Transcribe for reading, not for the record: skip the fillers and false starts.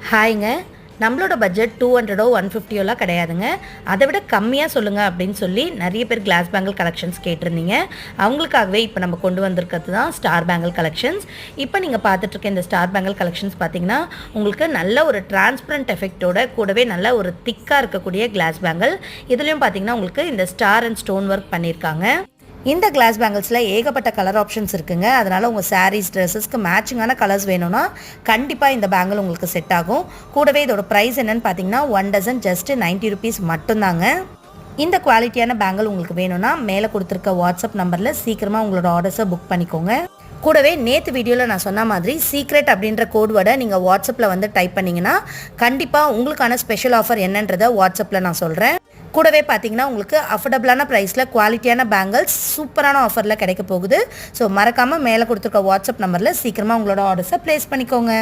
ஹாய்ங்க. நம்மளோட பட்ஜெட் 200 150 கிடையாதுங்க. அதை விட கம்மியாக சொல்லுங்கள் அப்படின்னு சொல்லி நிறைய பேர் கிளாஸ் பேங்கிள் கலெக்ஷன்ஸ் கேட்டிருந்தீங்க. அவங்களுக்காகவே இப்போ நம்ம கொண்டு வந்திருக்கிறது தான் ஸ்டார் பேங்கிள் கலெக்ஷன்ஸ். இப்போ நீங்கள் பார்த்துட்ருக்க இந்த ஸ்டார் பேங்கிள் கலெக்ஷன்ஸ் பார்த்தீங்கன்னா உங்களுக்கு நல்ல ஒரு டிரான்ஸ்பரண்ட் எஃபெக்டோட கூடவே நல்ல ஒரு திக்காக இருக்கக்கூடிய கிளாஸ் பேங்கிள். இதுலேயும் பார்த்தீங்கன்னா உங்களுக்கு இந்த ஸ்டார் அண்ட் ஸ்டோன் ஒர்க் பண்ணியிருக்காங்க. இந்த கிளாஸ் பேங்கிள்ஸில் ஏகப்பட்ட கலர் ஆப்ஷன்ஸ் இருக்குங்க. அதனால் உங்கள் சாரீஸ் ட்ரெஸ்ஸஸ்க்கு மேட்சிங்கான கலர்ஸ் வேணும்னா கண்டிப்பாக இந்த பேங்கிள் உங்களுக்கு செட் ஆகும். கூடவே இதோட ப்ரைஸ் என்னென்னு பார்த்தீங்கன்னா 1 டசன் ஜஸ்ட் 90 ருபீஸ் மட்டும்தாங்க. இந்த குவாலிட்டியான பேங்கிள் உங்களுக்கு வேணும்னா மேலே கொடுத்துருக்க வாட்ஸ்அப் நம்பரில் சீக்கிரமாக உங்களோட ஆர்டர்ஸை புக் பண்ணிக்கோங்க. கூடவே நேற்று வீடியோவில் நான் சொன்ன மாதிரி சீக்ரெட் அப்படின்ற கோட் வேர்டை நீங்கள் வாட்ஸ்அப்பில் வந்து டைப் பண்ணிங்கன்னா கண்டிப்பாக உங்களுக்கான ஸ்பெஷல் ஆஃபர் என்னன்றதை வாட்ஸ்அப்பில் நான் சொல்கிறேன். கூடவே பார்த்தீங்கன்னா உங்களுக்கு அஃபோர்டபுளான ப்ரைஸில் குவாலிட்டியான பேங்கிள்ஸ் சூப்பரான ஆஃபரில் கிடைக்க போகுது. ஸோ மறக்காமல் மேலே கொடுத்துருக்க வாட்ஸ்அப் நம்பரில் சீக்கிரமாக உங்களோட ஆர்டர்ஸை ப்ளேஸ் பண்ணிக்கோங்க.